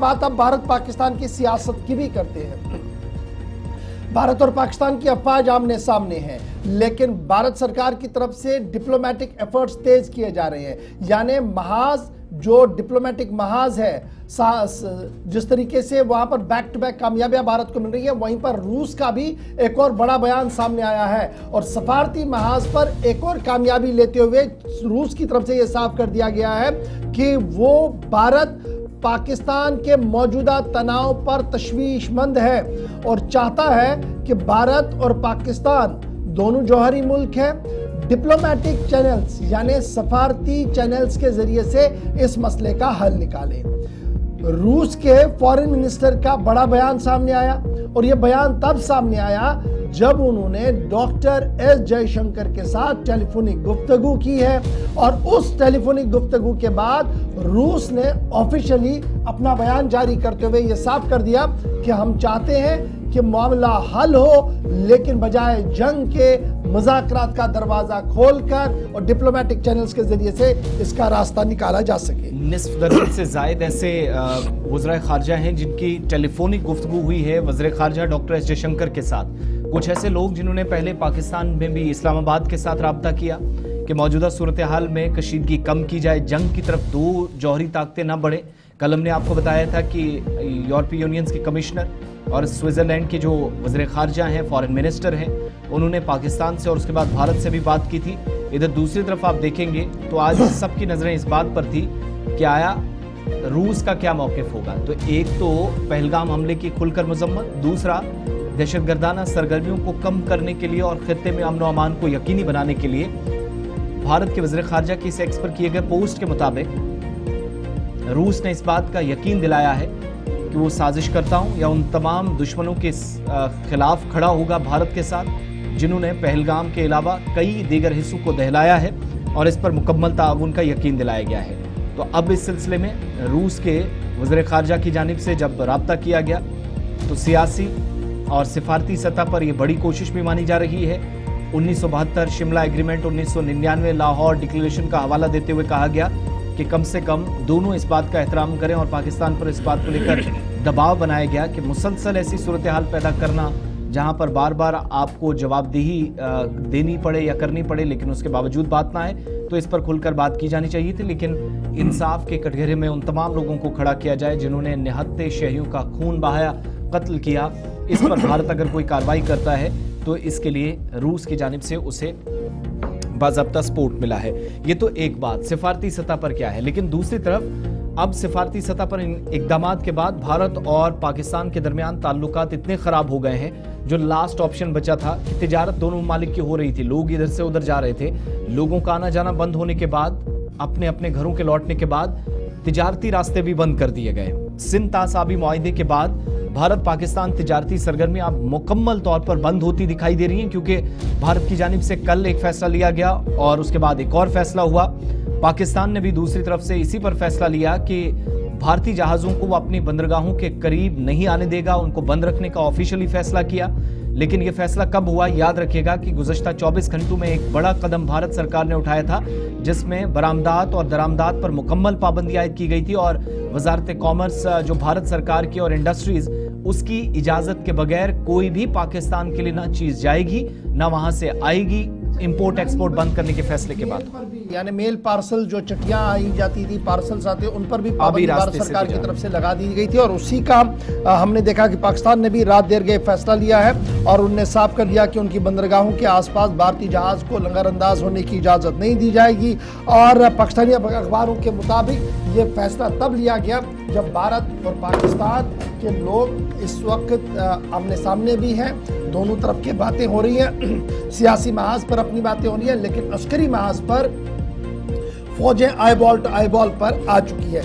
بات اب بھارت پاکستان کی سیاست کی بھی کرتے ہیں۔ بھارت اور پاکستان کی افواج آمنے سامنے ہیں، لیکن بھارت سرکار کی طرف سے ڈپلومیٹک ایفرٹس تیز کیے جا رہے ہیں، یعنی محاذ جو ڈپلومیٹک محاذ ہے، جس طریقے سے وہاں پر بیک ٹو بیک کامیابیاں بھارت کو مل رہی ہے، وہیں پر روس کا بھی ایک اور بڑا بیان سامنے آیا ہے، اور سفارتی محاذ پر ایک اور کامیابی لیتے ہوئے روس کی طرف سے یہ صاف کر دیا گیا ہے کہ وہ بھارت پاکستان کے موجودہ تناؤ پر تشویش مند ہے اور چاہتا ہے کہ بھارت اور پاکستان دونوں جوہری ملک ہیں، ڈپلومیٹک چینلز یعنی سفارتی چینلز کے ذریعے سے اس مسئلے کا حل نکالیں۔ روس کے فارن منسٹر کا بڑا بیان سامنے آیا، اور یہ بیان تب سامنے آیا جب انہوں نے ڈاکٹر ایس جے شنکر کے ساتھ ٹیلی فونک گفتگو کی ہے، اور اس ٹیلی فونک گفتگو کے بعد روس نے آفیشلی اپنا بیان جاری کرتے ہوئے یہ صاف کر دیا کہ ہم چاہتے ہیں کہ معاملہ حل ہو، لیکن بجائے جنگ کے مذاکرات کا دروازہ کھول کر اور ڈپلومیٹک چینلز کے ذریعے سے اس کا راستہ نکالا جا سکے۔ نصف درجن سے زائد ایسے وزرائے خارجہ ہیں جن کی ٹیلی فونک گفتگو ہوئی ہے وزیر خارجہ ڈاکٹر ایس جے شنکر کے ساتھ۔ کچھ ایسے لوگ جنہوں نے پہلے پاکستان میں بھی اسلام آباد کے ساتھ رابطہ کیا کہ موجودہ صورتحال میں کشیدگی کم کی جائے، جنگ کی طرف دو جوہری طاقتیں نہ بڑھیں۔ کل ہم نے آپ کو بتایا تھا کہ یورپی یونینز کے کمشنر اور سوئٹزرلینڈ کے جو وزیر خارجہ ہیں، فارن منسٹر ہیں، انہوں نے پاکستان سے اور اس کے بعد بھارت سے بھی بات کی تھی۔ ادھر دوسری طرف آپ دیکھیں گے تو آج سب کی نظریں اس بات پر تھی کہ آیا روس کا کیا موقف ہوگا۔ تو ایک تو پہلگام حملے کی کھل کر مذمت، دوسرا دہشت گردانہ سرگرمیوں کو کم کرنے کے لیے اور خطے میں امن و امان کو یقینی بنانے کے لیے بھارت کے وزیر خارجہ کی اس ایکس پر کیے گئے پوسٹ کے مطابق روس نے اس بات کا یقین دلایا ہے کہ وہ سازش کرتا ہوں یا ان تمام دشمنوں کے خلاف کھڑا ہوگا بھارت کے ساتھ جنہوں نے پہلگام کے علاوہ کئی دیگر حصوں کو دہلایا ہے، اور اس پر مکمل تعاون کا یقین دلایا گیا ہے۔ تو اب اس سلسلے میں روس کے وزیر خارجہ کی جانب سے جب رابطہ کیا گیا تو سیاسی اور سفارتی سطح پر یہ بڑی کوشش بھی مانی جا رہی ہے۔ 1972 شملہ ایگریمنٹ، 1999 لاہور ڈکلیریشن کا حوالہ دیتے ہوئے کہا گیا کہ کم سے کم دونوں اس بات کا احترام کریں، اور پاکستان پر اس بات کو لے کر دباؤ بنایا گیا کہ مسلسل ایسی صورتحال پیدا کرنا جہاں پر بار بار آپ کو جواب دہی دینی پڑے یا کرنی پڑے لیکن اس کے باوجود بات نہ آئے، تو اس پر کھل کر بات کی جانی چاہیے تھی، لیکن انصاف کے کٹگرے میں ان تمام لوگوں کو کھڑا کیا جائے جنہوں نے نہتے شہریوں کا خون بہایا، قتل کیا۔ اس پر بھارت اگر کوئی کارروائی کرتا ہے تو اس کے لیے روس کی جانب سے اسے باضابطہ سپورٹ ملا ہے۔ یہ تو ایک بات سفارتی سطح پر کیا ہے، لیکن دوسری طرف اب سفارتی سطح پر ان اقدامات کے بعد بھارت اور پاکستان کے درمیان تعلقات اتنے خراب ہو گئے ہیں، جو لاسٹ آپشن بچا تھا کہ تجارت دونوں ممالک کی ہو رہی تھی، لوگ ادھر سے ادھر جا رہے تھے، لوگوں کا آنا جانا بند ہونے کے بعد، اپنے اپنے گھروں کے لوٹنے کے بعد تجارتی راستے بھی بند کر دیے گئے۔ سندھ تعصابی معاہدے کے بعد بھارت پاکستان تجارتی سرگرمیاں اب مکمل طور پر بند ہوتی دکھائی دے رہی ہیں، کیونکہ بھارت کی جانب سے کل ایک فیصلہ لیا گیا اور اس کے بعد ایک اور فیصلہ ہوا۔ پاکستان نے بھی دوسری طرف سے اسی پر فیصلہ لیا کہ بھارتی جہازوں کو وہ اپنی بندرگاہوں کے قریب نہیں آنے دے گا، ان کو بند رکھنے کا آفیشلی فیصلہ کیا۔ لیکن یہ فیصلہ کب ہوا؟ یاد رکھیے گا کہ گزشتہ 24 گھنٹوں میں ایک بڑا قدم بھارت سرکار نے اٹھایا تھا، جس میں برآمدات اور درآمدات پر مکمل پابندی عائد کی گئی تھی، اور وزارت کامرس جو بھارت سرکار کی اور انڈسٹریز، اس کی اجازت کے بغیر کوئی بھی پاکستان کے لیے نہ چیز جائے گی نہ وہاں سے آئے گی، امپورٹ ایکسپورٹ بند کرنے کے فیصلے کے بعد۔ یعنی میل پارسل جو چٹیاں آئی جاتی تھی، پارسلز آتے، ان پر بھی پابندی بھارت سرکار کی طرف سے لگا دی گئی تھی، اور اسی کا ہم نے دیکھا کہ پاکستان نے بھی رات دیر گئے فیصلہ لیا ہے، اور انہوں نے صاف کر دیا کہ ان کی بندرگاہوں کے آس پاس بھارتی جہاز کو لنگر انداز ہونے کی اجازت نہیں دی جائے گی۔ اور پاکستانی اخباروں کے مطابق یہ فیصلہ تب لیا گیا جب بھارت اور پاکستان کے لوگ اس وقت آمنے سامنے بھی ہیں، دونوں طرف کی باتیں ہو رہی ہیں، سیاسی محاذ پر اپنی باتیں ہو رہی ہیں، لیکن عسکری محاذ پر فوجیں آئی بال ٹو آئی بال پر آ چکی ہے۔